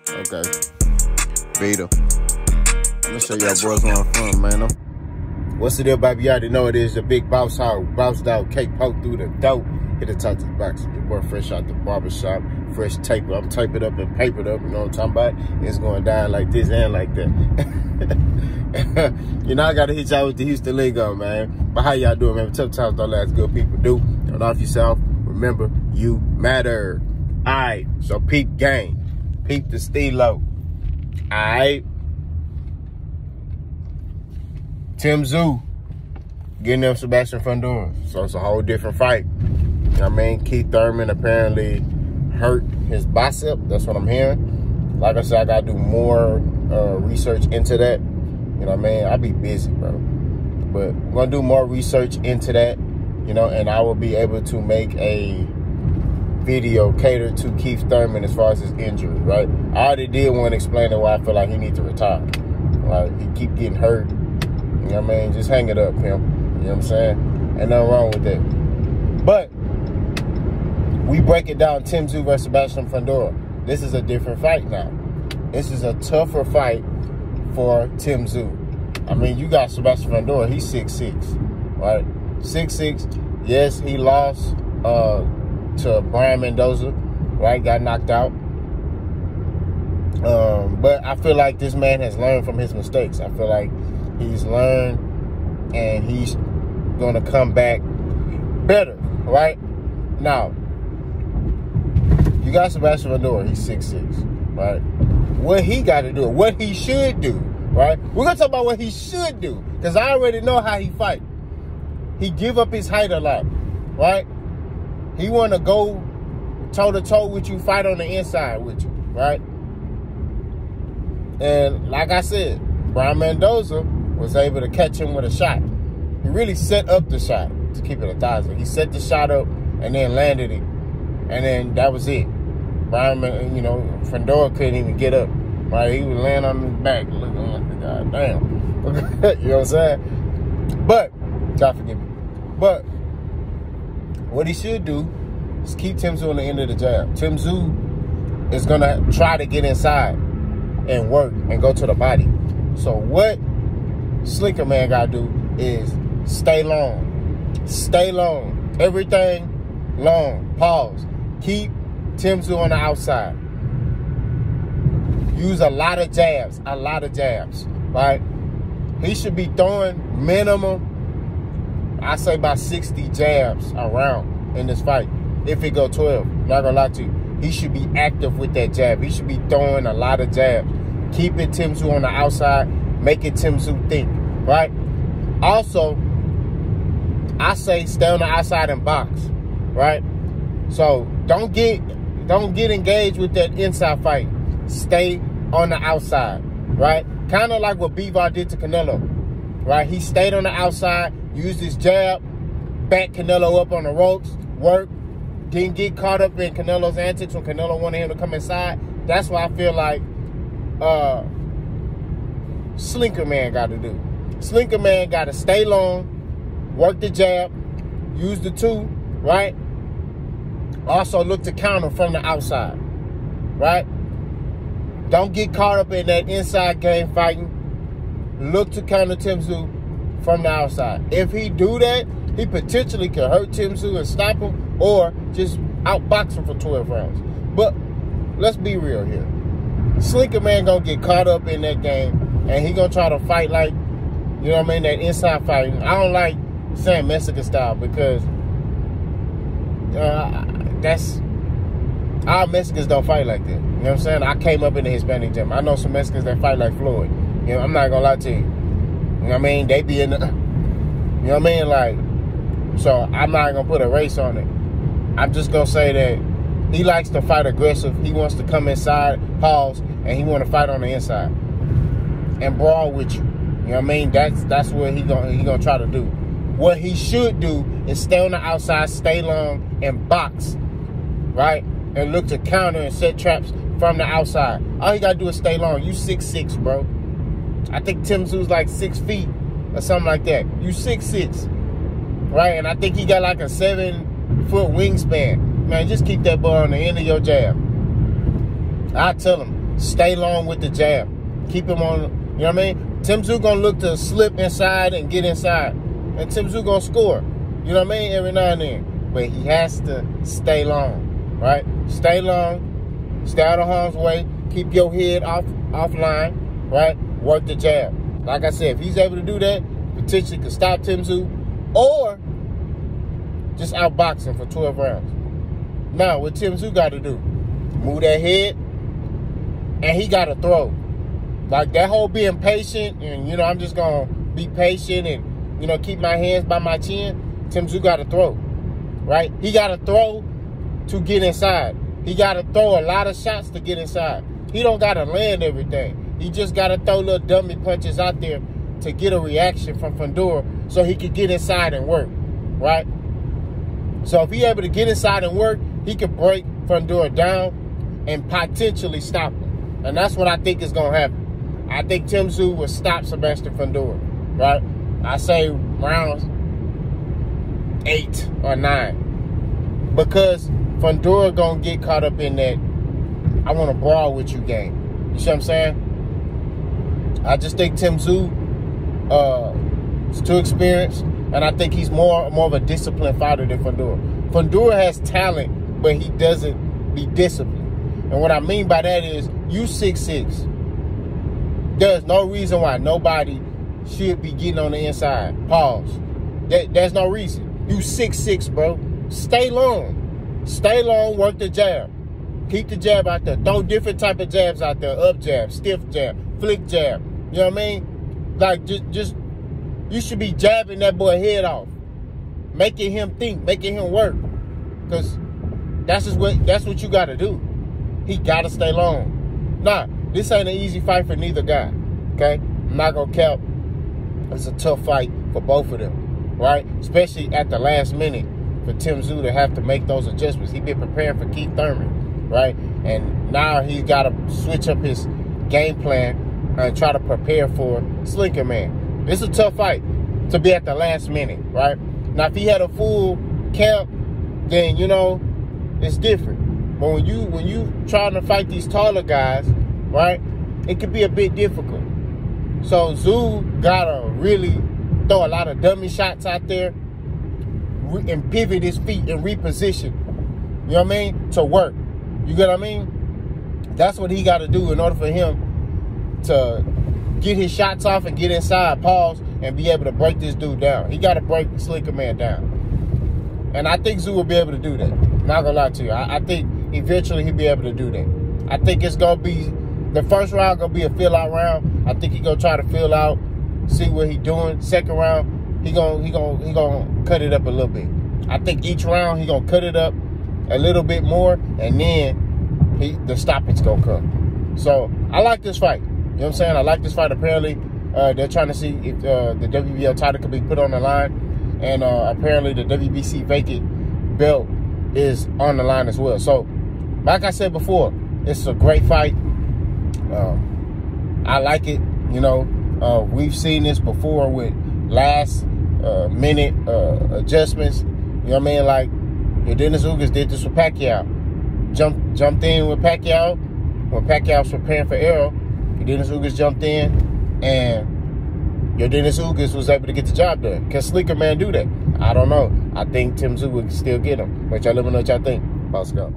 Okay. Vita. I'm gonna show y'all boys where I'm from, man. What's the deal, baby? You already know it is the big boss hog. Bounced out, cake poked through the dope. Hit the top to the box. Your boy fresh out the barbershop. Fresh taper. I'm taping up and papered up. You know what I'm talking about? It's going down like this and like that. You know, I got to hit y'all with the Houston lingo, man. But how y'all doing, man? Tough times don't last. Good people do. Don't off yourself. Remember, you matter. All right. So peep game. Peep the stilo. All right. Tszyu getting up Sebastian Fundora. So it's a whole different fight. You know what I mean? Keith Thurman apparently hurt his bicep. That's what I'm hearing. Like I said, I got to do more research into that. You know what I mean? I be busy, bro. But I'm going to do more research into that, you know, and I will be able to make a video catered to Keith Thurman as far as his injury, right? I already did one explaining why I feel like he needs to retire. Like, he keep getting hurt. You know what I mean? Just hang it up, pimp. You know what I'm saying? Ain't nothing wrong with that. But we break it down, Tszyu versus Sebastian Fundora. This is a different fight now. This is a tougher fight for Tszyu. I mean, you got Sebastian Fundora. He's 6'6", right? 6'6". Yes, he lost to Brian Mendoza, right? Got knocked out. But I feel like this man has learned from his mistakes. I feel like he's learned and he's going to come back better, right? Now, you got Sebastian Fundora. He's 6'6", right? What he got to do, what he should do, right? We're going to talk about what he should do because I already know how he fight. He give up his height a lot, right? He want to go toe-to-toe with you, fight on the inside with you, right? And like I said, Brian Mendoza was able to catch him with a shot. He really set up the shot, to keep it 1,000. He set the shot up and then landed it. And then that was it. Brian, you know, Fundora couldn't even get up. Right? He was laying on his back looking like, God damn. You know what I'm saying? But, God forgive me. But, what he should do is keep Tszyu on the end of the jab. Tszyu is going to try to get inside and work and go to the body. So what Slinker Man got to do is stay long. Stay long. Everything long. Pause. Keep Tszyu on the outside. Use a lot of jabs. A lot of jabs. Right? He should be throwing minimum, I say about 60 jabs around in this fight. If it go 12. Not going to lie to you. He should be active with that jab. He should be throwing a lot of jabs. Keeping Tszyu on the outside. Making Tszyu think. Right? Also, I say stay on the outside and box. Right? So don't get engaged with that inside fight. Stay on the outside, right? Kind of like what Bivol did to Canelo, right? He stayed on the outside, used his jab, backed Canelo up on the ropes, worked, didn't get caught up in Canelo's antics when Canelo wanted him to come inside. That's what I feel like Slinker Man got to do. Slinker Man got to stay long, work the jab, use the two, right? Also look to counter from the outside, right? Don't get caught up in that inside game fighting. Look to counter Tszyu from the outside. If he do that, he potentially can hurt Tszyu and stop him or just outbox him for 12 rounds. But let's be real here. Slinker Man gonna get caught up in that game and he gonna try to fight like, you know what I mean, that inside fighting. I don't like saying Mexican style because that's, our Mexicans don't fight like that. You know what I'm saying? I came up in the Hispanic gym. I know some Mexicans that fight like Floyd. You know, I'm not gonna lie to you. You know what I mean? They be in the, you know what I mean? Like, so I'm not gonna put a race on it. I'm just gonna say that he likes to fight aggressive. He wants to come inside, pause, and he want to fight on the inside and brawl with you. You know what I mean? That's what he gonna try to do. What he should do is stay on the outside, stay long, and box, right? And look to counter and set traps from the outside. All you got to do is stay long. You 6'6", bro. I think Tszyu's like 6 feet or something like that. You 6'6", right? And I think he got like a 7-foot wingspan. Man, just keep that ball on the end of your jab. I tell him, stay long with the jab. Keep him on, you know what I mean? Tszyu gonna look to slip inside and get inside. And Tszyu gonna score, you know what I mean, every now and then. But he has to stay long, right? Stay long, stay out of harm's way, keep your head offline, right? Work the jab. Like I said, if he's able to do that, potentially could stop Tszyu or just outbox him for 12 rounds. Now, what Tszyu got to do, move that head, and he got to throw. Like that whole being patient and, you know, I'm just going to be patient and, you know, keep my hands by my chin. Tszyu got to throw, right? He got to throw to get inside. He got to throw a lot of shots to get inside. He don't got to land everything. He just got to throw little dummy punches out there to get a reaction from Fundora so he could get inside and work, right? So if he able to get inside and work, he could break Fundora down and potentially stop him. And that's what I think is going to happen. I think Tszyu will stop Sebastian Fundora, right? I say rounds 8 or 9. Because Fundora going to get caught up in that I want to brawl with you game. You see what I'm saying? I just think Tszyu is too experienced. And I think he's more of a disciplined fighter than Fundora. Fundora has talent, but he doesn't be disciplined. And what I mean by that is, you 6'6". There's no reason why nobody should be getting on the inside. Pause. There's no reason. You 6'6", bro. Stay long. Stay long, work the jab. Keep the jab out there. Throw different type of jabs out there. Up jab, stiff jab, flick jab. You know what I mean? Like, just you should be jabbing that boy head off. Making him think, making him work. Because that's what you got to do. He got to stay long. Nah, this ain't an easy fight for neither guy. Okay? I'm not going to cap. It's a tough fight for both of them. Right? Especially at the last minute for Tszyu to have to make those adjustments. He been preparing for Keith Thurman. Right? And now he's got to switch up his game plan and try to prepare for Slinker Man. It's a tough fight to be at the last minute, right? Now, if he had a full camp, then, you know, it's different. But when you trying to fight these taller guys, right, it could be a bit difficult. So Tszyu gotta really throw a lot of dummy shots out there and pivot his feet and reposition. You know what I mean? To work. You get what I mean? That's what he got to do in order for him to get his shots off and get inside, pause, and be able to break this dude down. He got to break the Slinker Man down. And I think Tszyu will be able to do that. Not going to lie to you. I think eventually he'll be able to do that. I think it's going to be, the first round going to be a fill-out round. I think he's going to try to fill out, see what he's doing. Second round, he gonna cut it up a little bit. I think each round he going to cut it up a little bit more, and then the stoppage going to come. So, I like this fight. You know what I'm saying? I like this fight. Apparently, they're trying to see if the WBO title could be put on the line. And apparently, the WBC vacant belt is on the line as well. So, like I said before, it's a great fight. I like it. You know, we've seen this before with last minute adjustments. You know what I mean? Like, Dennis Ugas did this with Pacquiao. Jumped in with Pacquiao when Pacquiao was preparing for Errol. Dennis Ugas jumped in, and Dennis Ugas was able to get the job done. Can Slinker Man do that? I don't know. I think Tszyu would still get him. But y'all let me know what y'all think. Let's go.